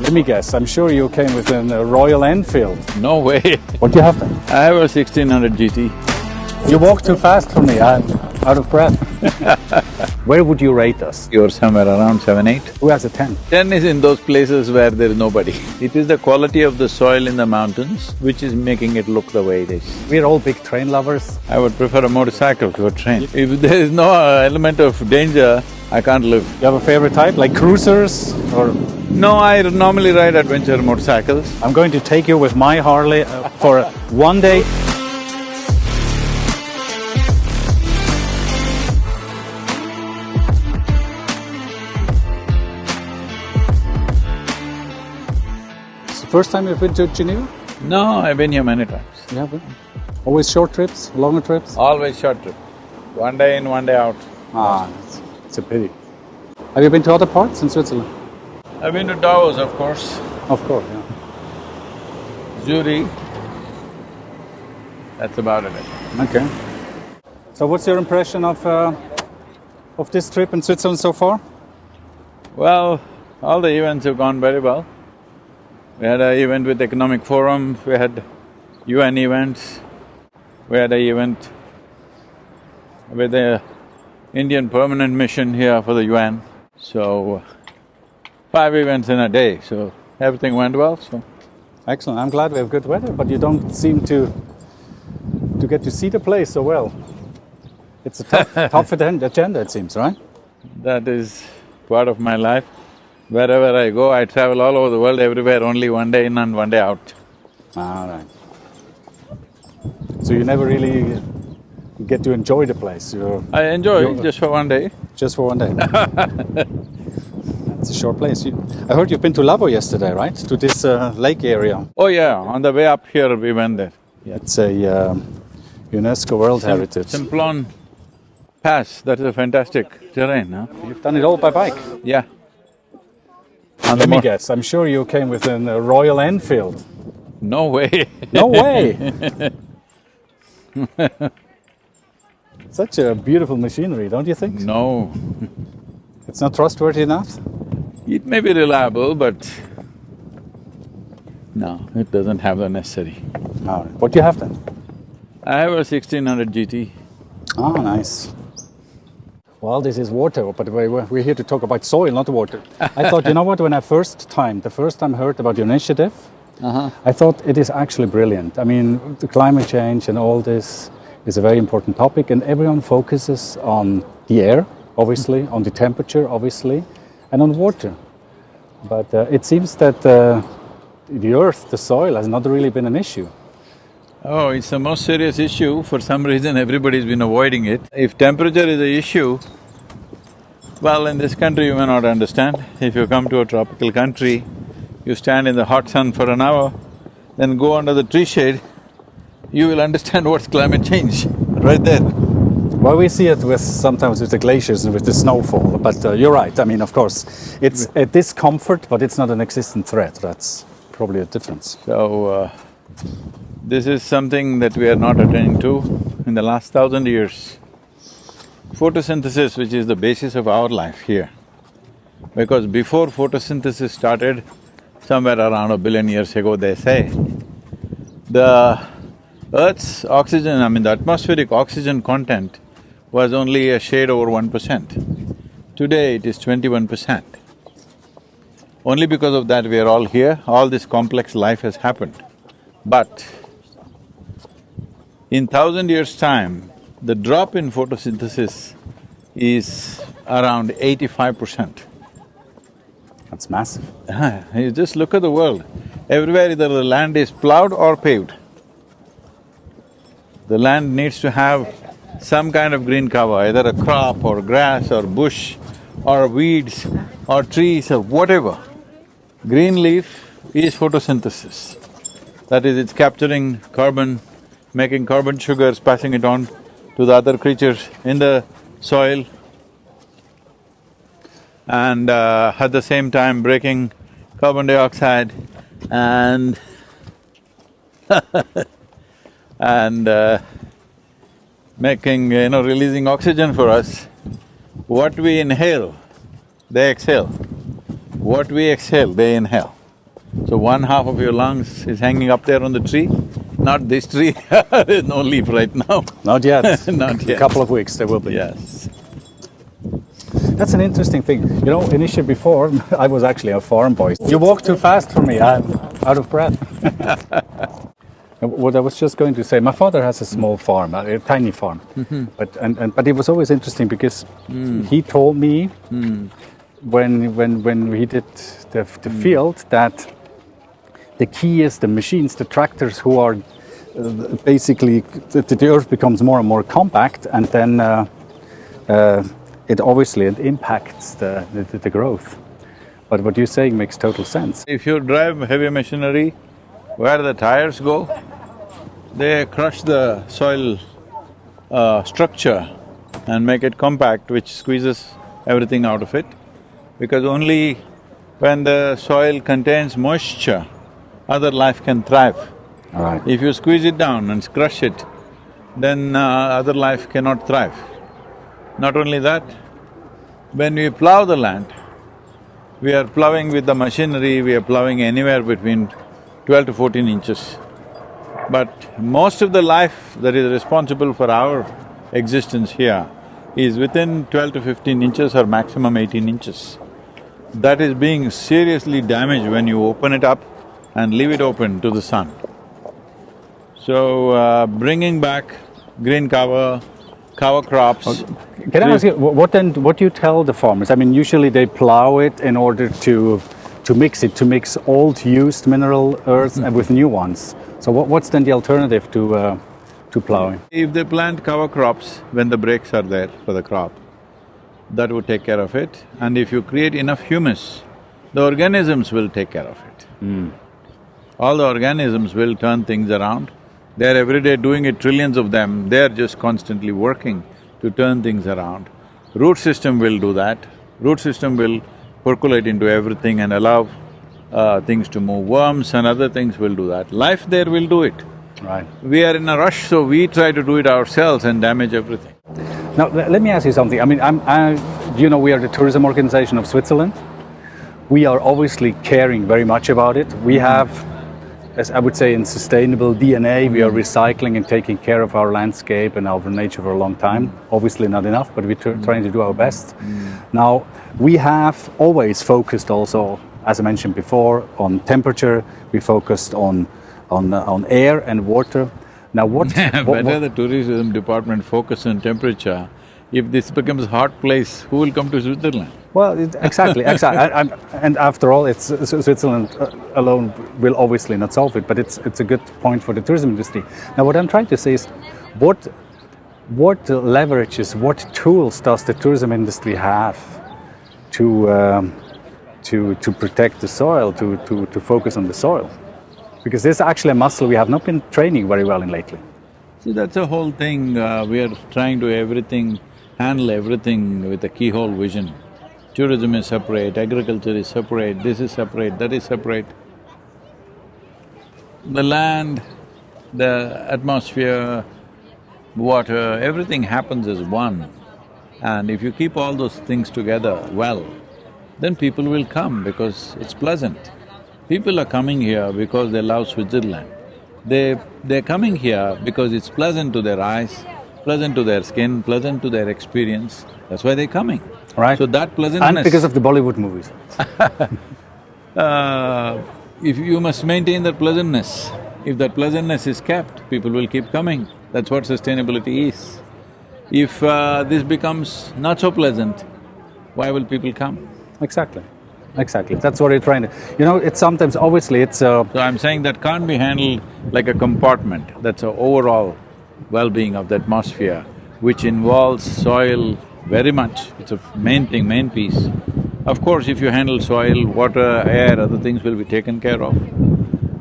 Let me guess, I'm sure you came with a Royal Enfield. No way. What do you have then? I have a 1600 GT. You walk too fast for me, I'm out of breath. Where would you rate us? You're somewhere around 7, 8. Who has a 10? 10 is in those places where there is nobody. It is the quality of the soil in the mountains which is making it look the way it is. We're all big train lovers. I would prefer a motorcycle to a train. If there is no element of danger, I can't live. You have a favorite type, like cruisers or… No, I normally ride adventure motorcycles. I'm going to take you with my Harley for one day. It's the first time you've been to Geneva? No, I've been here many times. You have been? Always short trips, longer trips? Always short trip. One day in, one day out. Ah, it's a pity. Have you been to other parts in Switzerland? I've been to Davos, of course. Of course, yeah. Zurich. That's about it. Okay. So what's your impression of this trip in Switzerland so far? Well, all the events have gone very well. We had an event with Economic Forum, we had UN events, we had an event with the Indian Permanent Mission here for the UN. So, 5 events in a day, so everything went well, so… Excellent, I'm glad we have good weather, but you don't seem to get to see the place so well. It's a tough agenda, it seems, right? That is part of my life. Wherever I go, I travel all over the world, everywhere, only one day in and one day out. All right. So you never really get to enjoy the place? I enjoy it just for one day. Just for one day? It's a short place. I heard you've been to Labo yesterday, right? To this lake area. Oh yeah, on the way up here we went there. It's a UNESCO World Heritage. Simplon Pass, that is a fantastic terrain, huh? You've done it all by bike? Yeah. Let me guess, I'm sure you came with a Royal Enfield. No way. No way! Such a beautiful machinery, don't you think? No. It's not trustworthy enough? It may be reliable, but no, it doesn't have the necessary. All right. What do you have then? I have a 1600 GT. Oh, nice. Well, this is water, but we're here to talk about soil, not water. I thought, you know what, when the first time heard about your initiative, I thought it is actually brilliant. I mean, the climate change and all this is a very important topic, and everyone focuses on the air, obviously, on the temperature, obviously, and on water. But it seems that the earth, the soil, has not really been an issue. Oh, it's the most serious issue. For some reason, everybody's been avoiding it. If temperature is the issue, well, in this country you may not understand. If you come to a tropical country, you stand in the hot sun for an hour, then go under the tree shade, you will understand what's climate change, right there. Well, we see it sometimes with the glaciers and with the snowfall, but you're right. I mean, of course, it's a discomfort, but it's not an existent threat. That's probably a difference. So, this is something that we are not attending to in the last 1,000 years. Photosynthesis, which is the basis of our life here. Because before photosynthesis started, somewhere around 1 billion years ago, they say, the Earth's oxygen, the atmospheric oxygen content was only a shade over 1%. Today it is 21%. Only because of that we are all here, all this complex life has happened. But in 1,000 years' time, the drop in photosynthesis is around 85%. That's massive. You just look at the world. Everywhere either the land is plowed or paved. The land needs to have some kind of green cover, either a crop or grass or bush or weeds or trees or whatever. Green leaf is photosynthesis. That is, it's capturing carbon, making carbon sugars, passing it on to the other creatures in the soil, and at the same time breaking carbon dioxide and making, releasing oxygen for us. What we inhale, they exhale. What we exhale, they inhale. So one half of your lungs is hanging up there on the tree, not this tree. There's no leaf right now. Not yet. Not yet. A couple of weeks there will be. Yes. That's an interesting thing. You know, initially before, I was actually a farm boy. You walk too fast for me, I'm out of breath. What I was just going to say, my father has a small farm, a tiny farm. But it was always interesting because he told me when we did the field that the key is the machines, the tractors who are basically, the earth becomes more and more compact, and then it obviously impacts the growth. But what you're saying makes total sense. If you drive heavy machinery, where the tires go, they crush the soil structure and make it compact, which squeezes everything out of it. Because only when the soil contains moisture, other life can thrive. Right. If you squeeze it down and crush it, then other life cannot thrive. Not only that, when we plow the land, we are plowing with the machinery, we are plowing anywhere between 12 to 14 inches. But most of the life that is responsible for our existence here is within 12 to 15 inches or maximum 18 inches. That is being seriously damaged when you open it up and leave it open to the sun. So, bringing back green cover crops… Can I ask you, what do you tell the farmers? I mean, usually they plow it in order to mix old used mineral earth with new ones. So what's then the alternative to plowing? If they plant cover crops when the breaks are there for the crop, that would take care of it. And if you create enough humus, the organisms will take care of it. All the organisms will turn things around. They're every day doing it, trillions of them, they're just constantly working to turn things around. Root system will do that. Root system will percolate into everything and allow things to move. Worms and other things will do that. Life there will do it. Right. We are in a rush, so we try to do it ourselves and damage everything. Now, let me ask you something. I mean, you know, we are the tourism organization of Switzerland. We are obviously caring very much about it. We have, as I would say, in sustainable DNA, we are recycling and taking care of our landscape and our nature for a long time. Obviously not enough, but we're trying to do our best. Now, we have always focused also, as I mentioned before, on temperature. We focused on air and water. Now what… Better the tourism department focus on temperature. If this becomes a hot place, who will come to Switzerland? Well, exactly. And after all, it's Switzerland alone will obviously not solve it, but it's a good point for the tourism industry. Now, what I'm trying to say is, what leverages, what tools does the tourism industry have to protect the soil, to focus on the soil? Because this is actually a muscle we have not been training very well in lately. See, that's the whole thing. We are trying to handle everything with a keyhole vision. Tourism is separate, agriculture is separate, this is separate, that is separate. The land, the atmosphere, water, everything happens as one. And if you keep all those things together well, then people will come because it's pleasant. People are coming here because they love Switzerland. They're coming here because it's pleasant to their eyes, pleasant to their skin, pleasant to their experience. That's why they're coming. Right. So that pleasantness… And because of the Bollywood movies. If you must maintain that pleasantness, if that pleasantness is kept, people will keep coming. That's what sustainability is. If this becomes not so pleasant, why will people come? Exactly. That's what you're trying to… You know, it's sometimes… obviously it's… So I'm saying that can't be handled like a compartment. That's an overall well-being of the atmosphere, which involves soil very much. It's a main thing, main piece. Of course, if you handle soil, water, air, other things will be taken care of.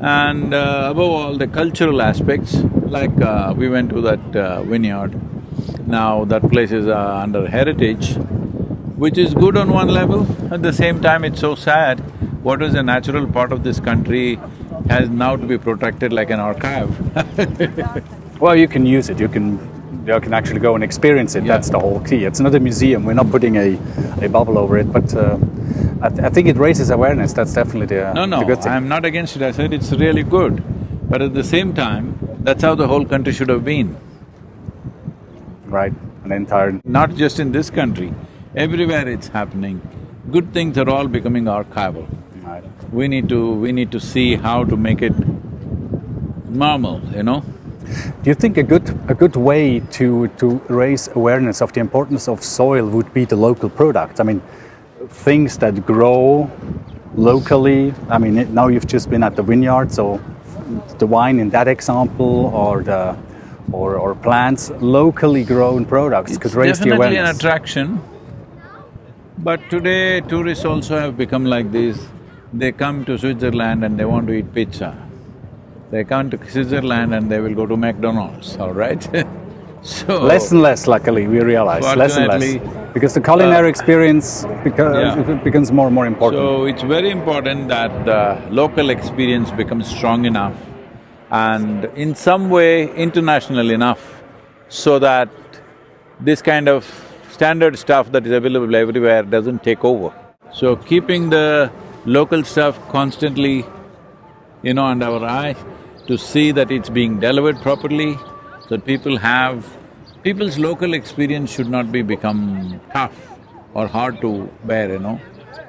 And above all, the cultural aspects, like we went to that vineyard. Now that place is under heritage, which is good on one level. At the same time, it's so sad, what is a natural part of this country has now to be protected like an archive. Well, you can use it, you can actually go and experience it, that's the whole key. It's not a museum, we're not putting a bubble over it, but I think it raises awareness, that's definitely No, the good thing. I'm not against it, I said it's really good. But at the same time, that's how the whole country should have been. Right, an entire… Not just in this country, everywhere it's happening. Good things are all becoming archival. Right. We need to see how to make it normal, you know? Do you think a good way to raise awareness of the importance of soil would be the local products? I mean, things that grow locally. I mean, now you've just been at the vineyard, so the wine in that example, or plants, locally grown products could raise the awareness. Definitely an attraction. But today, tourists also have become like this. They come to Switzerland and they want to eat pizza. They come to Switzerland and they will go to McDonald's, all right? So… Less and less, luckily, we realize, less and less. Because the culinary experience becomes more and more important. So it's very important that the local experience becomes strong enough and in some way international enough so that this kind of standard stuff that is available everywhere doesn't take over. So keeping the local stuff constantly, you know, under our eye to see that it's being delivered properly, that people's local experience should not become tough or hard to bear, you know.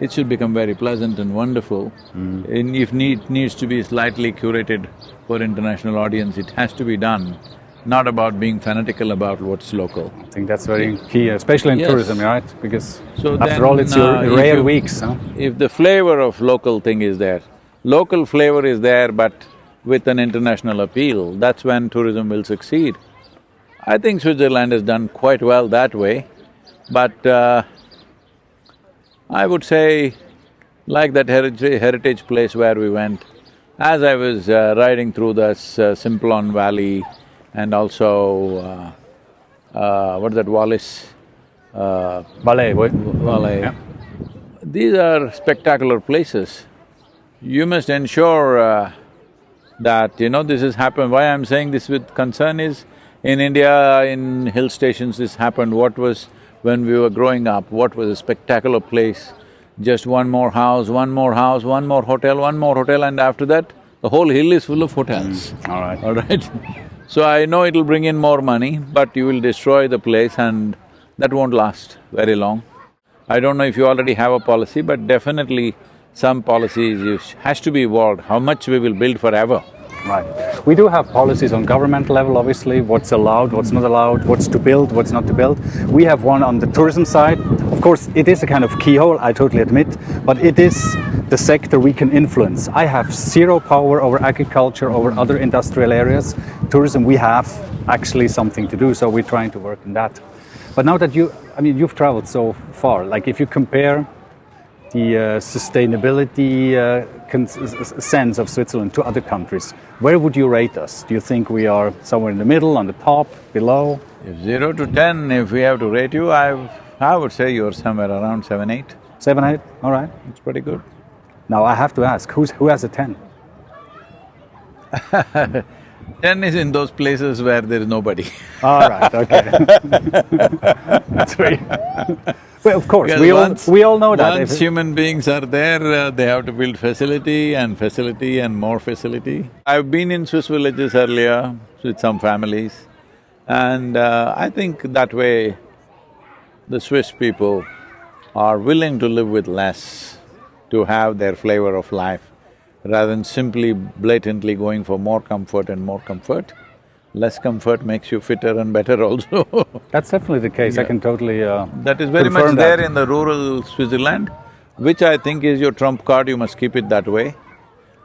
It should become very pleasant and wonderful. And if needs to be slightly curated for international audience, it has to be done, not about being fanatical about what's local. I think that's very key, especially in tourism, right? Because so after all, it's your rare weeks, huh? If the flavor of local thing is there, local flavor is there but with an international appeal, that's when tourism will succeed. I think Switzerland has done quite well that way, but I would say, like that heritage place where we went, as I was riding through this Simplon Valley and also what is that, Wallis? Ballet. Valais. Yeah. These are spectacular places. You must ensure that, you know, this has happened. Why I'm saying this with concern is, in India, in hill stations this happened. What was, when we were growing up, what was a spectacular place? Just one more house, one more house, one more hotel, and after that, the whole hill is full of hotels. All right. All right? So I know it'll bring in more money, but you will destroy the place and that won't last very long. I don't know if you already have a policy, but definitely some policies has to be evolved, how much we will build forever. Right. We do have policies on government level, obviously, what's allowed, what's not allowed, what's to build, what's not to build. We have one on the tourism side. Of course, it is a kind of keyhole, I totally admit, but it is the sector we can influence. I have zero power over agriculture, over other industrial areas. Tourism, we have actually something to do, so we're trying to work on that. But now that you've traveled so far, like if you compare the sustainability sense of Switzerland to other countries, where would you rate us? Do you think we are somewhere in the middle, on the top, below? If 0 to 10, if we have to rate you, I would say you're somewhere around 7, 8. 7, 8, all right. It's pretty good. Now I have to ask, who has a 10? 10 is in those places where there is nobody. All right, okay. That's right. Well, of course, we all know that. Once human beings are there, they have to build facility and more facility. I've been in Swiss villages earlier with some families, and I think that way the Swiss people are willing to live with less to have their flavor of life, rather than simply blatantly going for more comfort and more comfort. Less comfort makes you fitter and better also. That's definitely the case, yeah. I can totally That is very much there in the rural Switzerland, which I think is your trump card, you must keep it that way.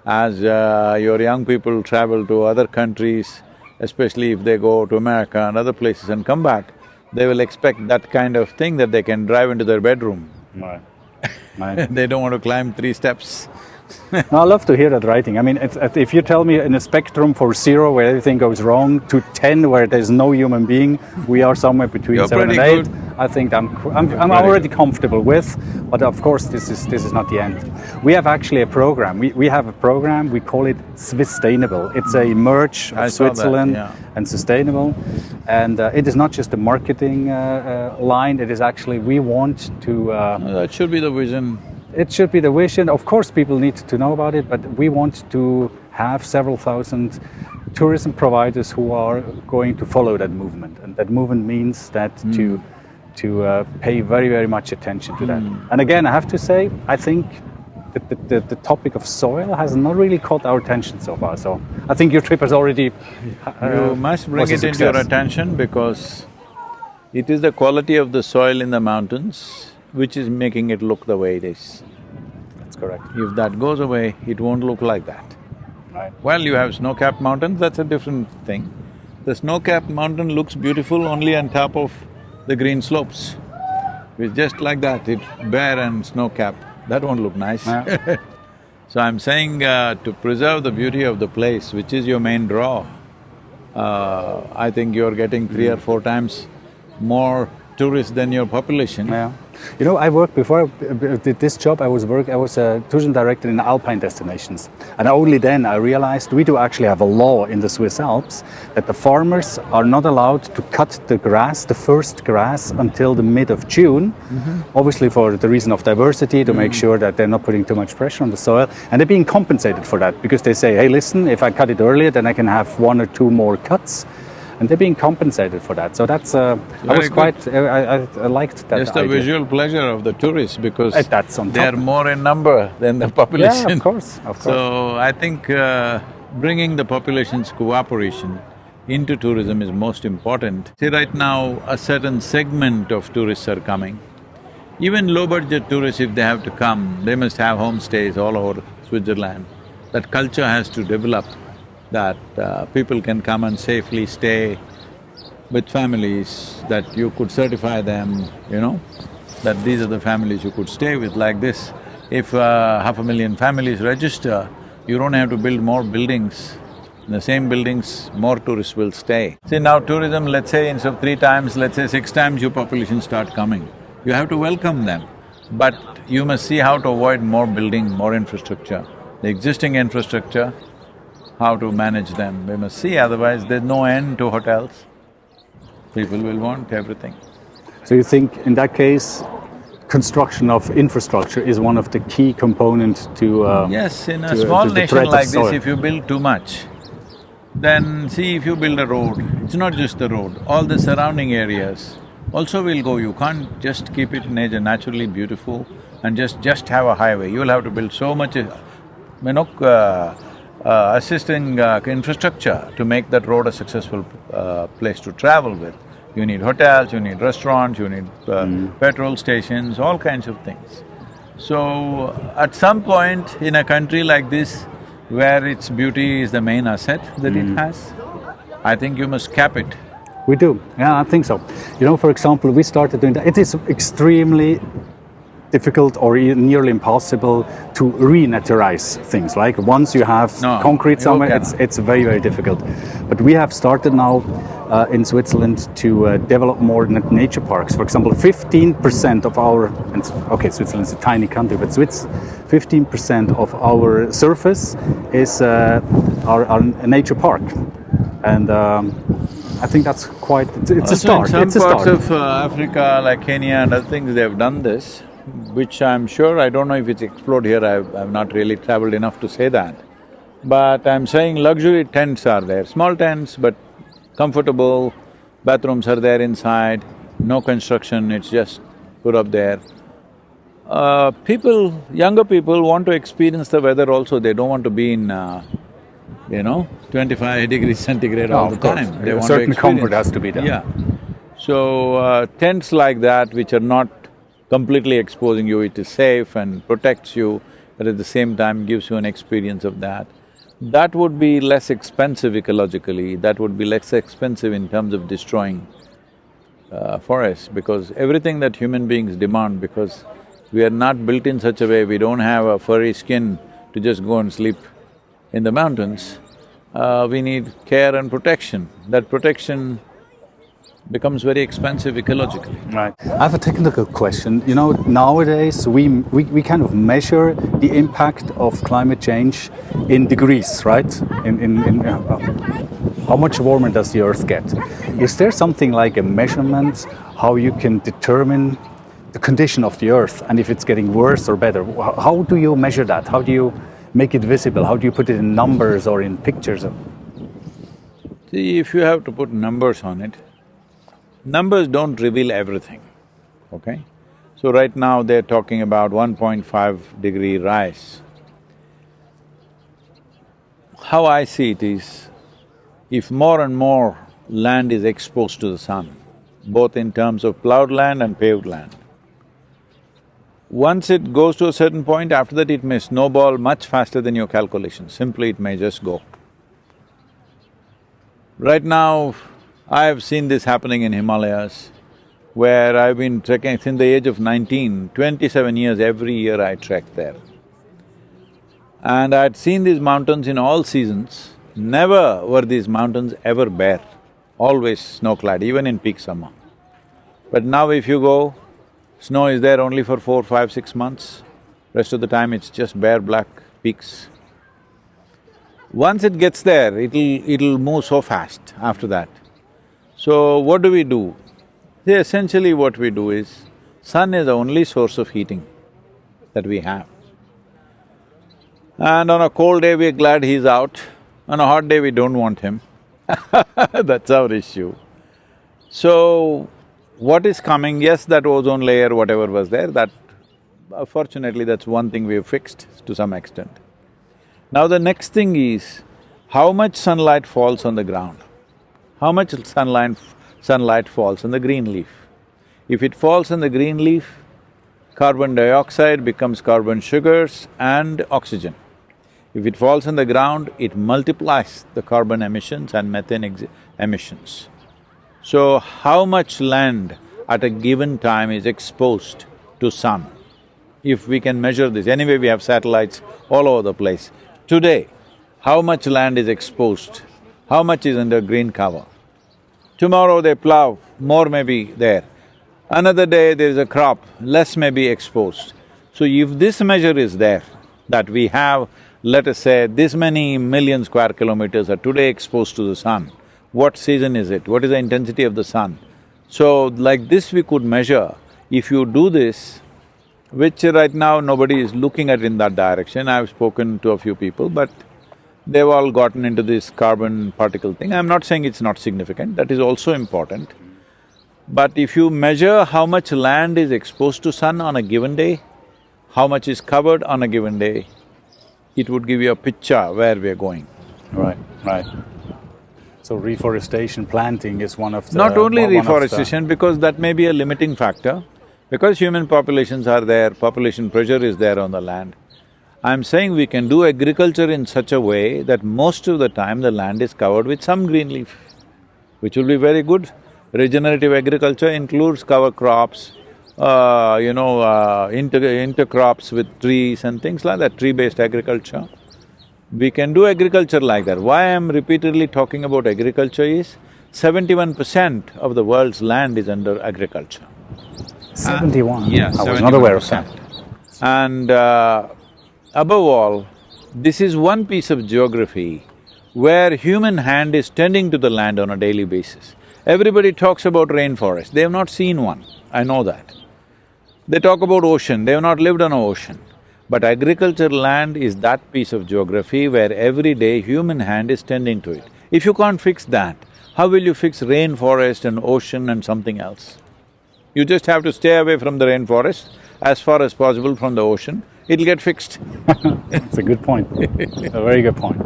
As your young people travel to other countries, especially if they go to America and other places and come back, they will expect that kind of thing that they can drive into their bedroom. Right. They don't want to climb 3 steps. No, I love to hear that writing. I mean, if you tell me in a spectrum for 0 where everything goes wrong to 10 where there's no human being, we are somewhere between You're 7 and 8. Good. I think I'm already comfortable with, but of course this is not the end. We have actually a program. We have a program. We call it Swisstainable. It's a merge of Switzerland and sustainable, and it is not just a marketing line. It is actually we want to. That should be the vision. it should be the vision. Of course, people need to know about it, but we want to have several thousand tourism providers who are going to follow that movement, and that movement means that to pay very, very much attention to that. And again, I have to say, I think the topic of soil has not really caught our attention so far. So I think your trip has already you must bring it into your attention, because it is the quality of the soil in the mountains which is making it look the way it is. That's correct. If that goes away, it won't look like that. Right. Well, you have snow-capped mountains, that's a different thing. The snow-capped mountain looks beautiful only on top of the green slopes. It's just like that, it's bare and snow-capped, that won't look nice. Yeah. So I'm saying to preserve the beauty of the place, which is your main draw, I think you're getting 3 or 4 times more tourists than your population. Yeah. You know, I worked before I did this job. I was a tourism director in alpine destinations, and only then I realized we do actually have a law in the Swiss Alps that the farmers are not allowed to cut the grass, the first grass, until the mid of June. Obviously, for the reason of diversity, to make sure that they're not putting too much pressure on the soil, and they're being compensated for that because they say, "Hey, listen, if I cut it earlier, then I can have 1 or 2 more cuts." And they're being compensated for that. So that's, I liked that Just idea. a visual pleasure of the tourists, because that's on top. they're more in number than the population. Yeah, of course, of course. So I think bringing the population's cooperation into tourism is most important. See, right now a certain segment of tourists are coming. Even low-budget tourists, if they have to come, they must have homestays all over Switzerland. That culture has to develop, that people can come and safely stay with families, that you could certify them, you know, that these are the families you could stay with like this. If 500,000 families register, you don't have to build more buildings. In the same buildings, more tourists will stay. See, now tourism, let's say instead of 3 times, let's say 6 times your population start coming. You have to welcome them, but you must see how to avoid more building, more infrastructure. The existing infrastructure, how to manage them, we must see, otherwise there's no end to hotels. People will want everything. So you think in that case, construction of infrastructure is one of the key components to… Yes, in a small nation like this, if you build too much, then see, if you build a road, it's not just the road, all the surrounding areas also will go. You can't just keep it naturally beautiful and just have a highway. You'll have to build so much, assisting infrastructure to make that road a successful place to travel with. You need hotels, you need restaurants, you need petrol stations, all kinds of things. So, at some point in a country like this, where its beauty is the main asset that it has, I think you must cap it. We do, yeah, I think so. You know, for example, we started doing that. It is extremely difficult or nearly impossible to re-naturize things. Like once you have concrete somewhere, it's very, very difficult. But we have started now in Switzerland to develop more nature parks. For example, 15% of our… okay, Switzerland's a tiny country, but 15% of our surface is our nature park. And I think that's quite… it's a start. In some parts of Africa, like Kenya and other things, they have done this, which I'm sure… I don't know if it's explored here, I've not really traveled enough to say that. But I'm saying luxury tents are there, small tents but comfortable, bathrooms are there inside, no construction, it's just put up there. Younger people want to experience the weather also, they don't want to be in 25 degrees centigrade all the time. They want certain to comfort has to be there. Yeah. So, tents like that which are not completely exposing you, it is safe and protects you, but at the same time gives you an experience of that. That would be less expensive ecologically, that would be less expensive in terms of destroying forests, because everything that human beings demand, because we are not built in such a way, we don't have a furry skin to just go and sleep in the mountains, we need care and protection. That protection becomes very expensive ecologically. Right. I have a technical question. You know, nowadays we kind of measure the impact of climate change in degrees, right? In how much warmer does the Earth get? Is there something like a measurement how you can determine the condition of the earth and if it's getting worse or better? How do you measure that? How do you make it visible? How do you put it in numbers or in pictures? See, if you have to put numbers on it, numbers don't reveal everything, okay? So right now they're talking about 1.5-degree rise. How I see it is, if more and more land is exposed to the sun, both in terms of plowed land and paved land, once it goes to a certain point, after that it may snowball much faster than your calculations, simply it may just go. Right now, I have seen this happening in Himalayas, where I've been trekking since the age of 19, 27 years, every year I trek there. And I'd seen these mountains in all seasons. Never were these mountains ever bare, always snow-clad, even in peak summer. But now if you go, snow is there only for 4, 5, 6 months. Rest of the time it's just bare black peaks. Once it gets there, it'll move so fast after that. So what do we do? See, essentially what we do is, sun is the only source of heating that we have. And on a cold day we're glad he's out, on a hot day we don't want him. That's our issue. So, what is coming, yes, that ozone layer, whatever was there, that… fortunately that's one thing we've fixed to some extent. Now the next thing is, how much sunlight falls on the ground? How much sunlight falls on the green leaf? If it falls on the green leaf, carbon dioxide becomes carbon sugars and oxygen. If it falls on the ground, it multiplies the carbon emissions and methane emissions. So, how much land at a given time is exposed to sun? If we can measure this, anyway we have satellites all over the place. Today, how much land is exposed? How much is under green cover? Tomorrow they plow, more may be there. Another day there is a crop, less may be exposed. So if this measure is there, that we have, let us say, this many million square kilometers are today exposed to the sun, what season is it? What is the intensity of the sun? So like this we could measure. If you do this, which right now nobody is looking at in that direction, I've spoken to a few people, but they've all gotten into this carbon particle thing. I'm not saying it's not significant, that is also important. But if you measure how much land is exposed to sun on a given day, how much is covered on a given day, it would give you a picture where we're going. Right. So reforestation, planting is one of the… Not only reforestation, because that may be a limiting factor. Because human populations are there, population pressure is there on the land. I'm saying we can do agriculture in such a way that most of the time the land is covered with some green leaf, which will be very good. Regenerative agriculture includes cover crops, intercrops with trees and things like that, tree-based agriculture. We can do agriculture like that. Why I'm repeatedly talking about agriculture is, 71% of the world's land is under agriculture. 71? Yeah, I was not aware of that. And above all, this is one piece of geography where human hand is tending to the land on a daily basis. Everybody talks about rainforest, they have not seen one, I know that. They talk about ocean, they have not lived on an ocean. But agricultural land is that piece of geography where every day human hand is tending to it. If you can't fix that, how will you fix rainforest and ocean and something else? You just have to stay away from the rainforest, as far as possible from the ocean, it'll get fixed. It's a good point, a very good point.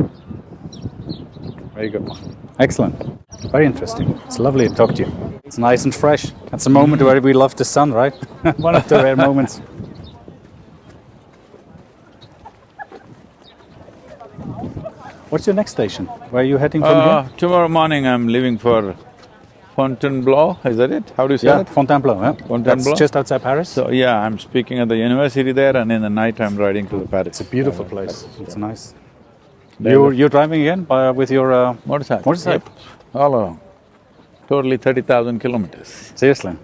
Very good point. Excellent. Very interesting. It's lovely to talk to you. It's nice and fresh. That's a moment where we love the sun, right? One of the rare moments. What's your next station? Where are you heading from here? Tomorrow morning I'm leaving for Fontainebleau, is that it? How do you say it? Fontainebleau, yeah. Fontainebleau? That's just outside Paris? So, yeah, I'm speaking at the university there, and in the night I'm riding to the Paris. It's a beautiful place. It's nice. You're driving again with your… motorcycle? Motorcycle? Yep. All along. Totally 30,000 kilometers. Seriously?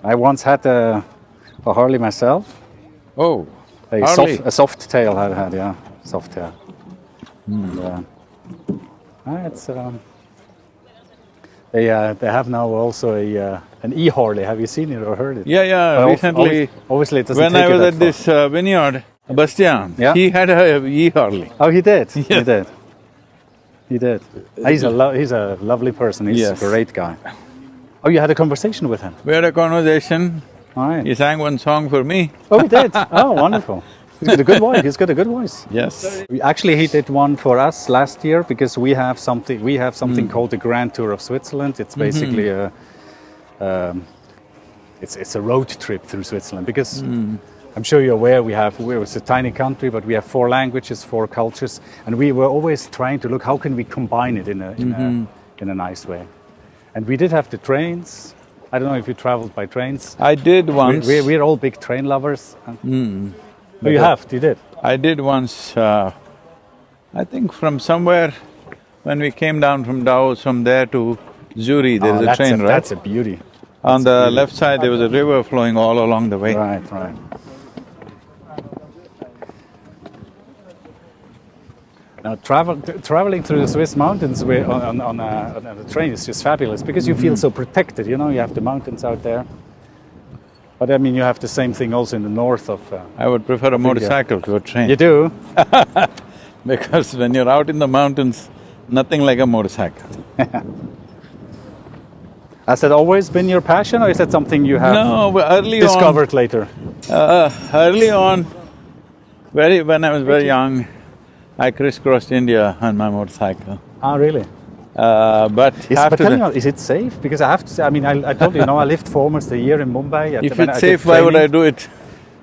I once had a Harley myself. Oh, A soft tail I had, yeah. Soft tail. And, They have now also an e-Harley. Have you seen it or heard it? Yeah, yeah, Well, recently, obviously it doesn't when take I you was that at far. this vineyard, Bastian, Yeah? he had a e-Harley. Oh, he did. He Yeah. did. He did. He's a lovely person. He's Yes. a great guy. Oh, you had a conversation with him. We had a conversation, All right. he sang one song for me. Oh, he did. Oh, wonderful. He's got a good voice. He's got a good voice. Yes. Actually, he did one for us last year because we have something. We have something called the Grand Tour of Switzerland. It's basically it's a road trip through Switzerland because I'm sure you're aware it's a tiny country, but we have 4 languages, 4 cultures, and we were always trying to look how can we combine it in a nice way. And we did have the trains. I don't know if you traveled by trains. I did once. We're all big train lovers. Oh, you did. I did once, I think from somewhere, when we came down from Davos, from there to Zurich, there is a train, right? That's a beauty. On the left side, there was a river flowing all along the way. Right, right. Now, traveling through the Swiss mountains on a train is just fabulous because you feel so protected. You know, you have the mountains out there. But I mean, you have the same thing also in the north of. I would prefer a motorcycle to a train. You do? Because when you're out in the mountains, nothing like a motorcycle. Has that always been your passion, or is that something you have No, but discovered later? Early on, when I was very young, I crisscrossed India on my motorcycle. Ah, really? But after tell me, that, is it safe? Because I have to say, I mean, I told you, I lived for almost a year in Mumbai. if it's safe, why would I do it?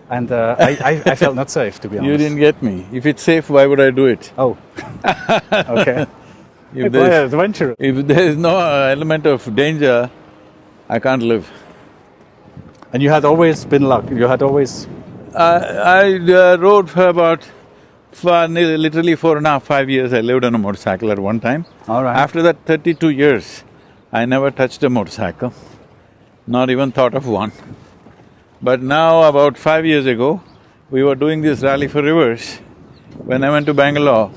And I felt not safe, to be honest. You didn't get me. If it's safe, why would I do it? Oh, okay. If Quite there's, adventurous. if there's no element of danger, I can't live. And you had always been lucky. You had always. I rode for about literally 4.5, 5 years. I lived on a motorcycle at one time. All right. After that 32 years, I never touched a motorcycle, not even thought of one. But now, about 5 years ago, we were doing this rally for rivers. When I went to Bangalore,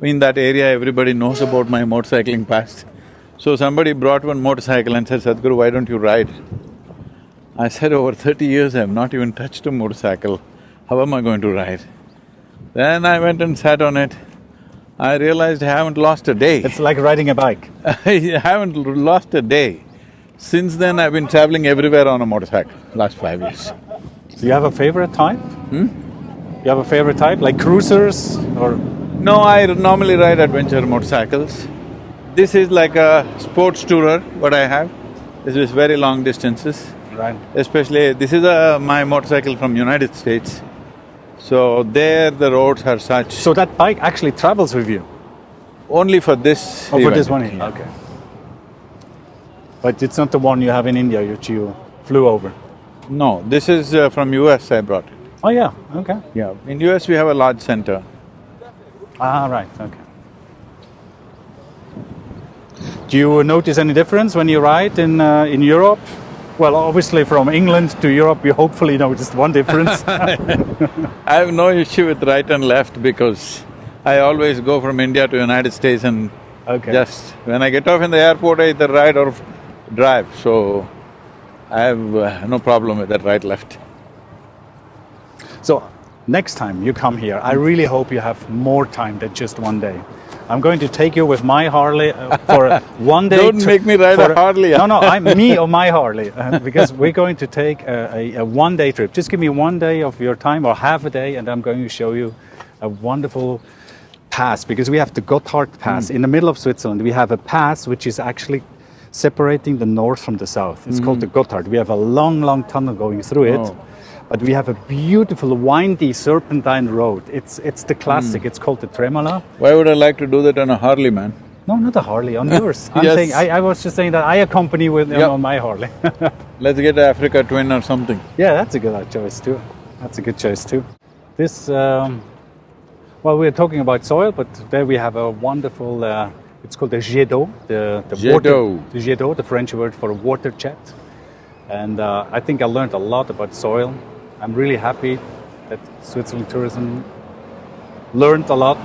in that area everybody knows about my motorcycling past. So somebody brought one motorcycle and said, Sadhguru, why don't you ride? I said, over 30 years I have not even touched a motorcycle, how am I going to ride? Then I went and sat on it. I realized I haven't lost a day. It's like riding a bike. I haven't lost a day. Since then I've been traveling everywhere on a motorcycle, last 5 years. Do you have a favorite type? You have a favorite type, like cruisers or? No, I normally ride adventure motorcycles. This is like a sports tourer, what I have. This is very long distances. Right. Especially, this is my motorcycle from United States. So there the roads are such… So that bike actually travels with you? Only for this Oh, for event. this one here, okay. But it's not the one you have in India, which you flew over? No, this is from US I brought it. Oh yeah, okay. Yeah, in US we have a large center. Ah, right, okay. Do you notice any difference when you ride in Europe? Well, obviously from England to Europe you hopefully noticed one difference. I have no issue with right and left because I always go from India to United States and just… when I get off in the airport, I either ride or drive, so I have no problem with that right-left. So, next time you come here, I really hope you have more time than just one day. I'm going to take you with my Harley for a one-day… Don't make me ride a Harley. No, I'm me on my Harley, because we're going to take a one-day trip. Just give me one day of your time, or half a day, and I'm going to show you a wonderful pass, because we have the Gotthard Pass. In the middle of Switzerland, we have a pass which is actually separating the north from the south. It's called the Gotthard. We have a long, long tunnel going through it. But we have a beautiful, windy, serpentine road. It's the classic. It's called the Tremola. Why would I like to do that on a Harley, man? No, not a Harley, on yours. I'm Yes. saying, I was just saying that I accompany with on my Harley. Let's get an Africa Twin or something. Yeah, that's a good choice too. That's a good choice too. This, well, we're talking about soil, but there we have a wonderful, it's called the jet d'eau, the Jet water, d'eau. the jet d'eau, the French word for water jet. And I think I learned a lot about soil. I'm really happy that Switzerland Tourism learned a lot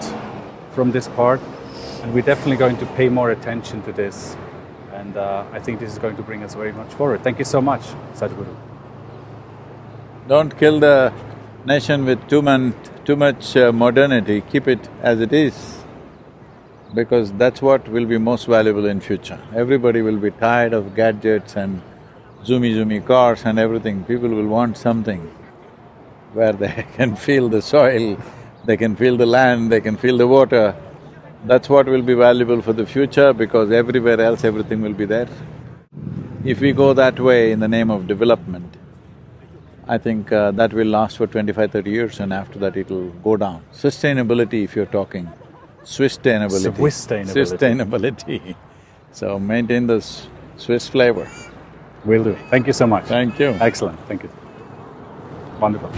from this part, and we're definitely going to pay more attention to this. And And I think this is going to bring us very much forward. Thank you so much, Sadhguru. Don't kill the nation with too much modernity, keep it as it is, because that's what will be most valuable in future. Everybody will be tired of gadgets and zoomy cars and everything. People will want something where they can feel the soil, they can feel the land, they can feel the water. That's what will be valuable for the future, because everywhere else everything will be there. If we go that way in the name of development, I think that will last for 25-30 years, and after that it'll go down. Sustainability, if you're talking, Swiss-tainability. Swiss-tainability. So maintain this Swiss flavor. Will do. Thank you so much. Thank you. Excellent, thank you. Wonderful.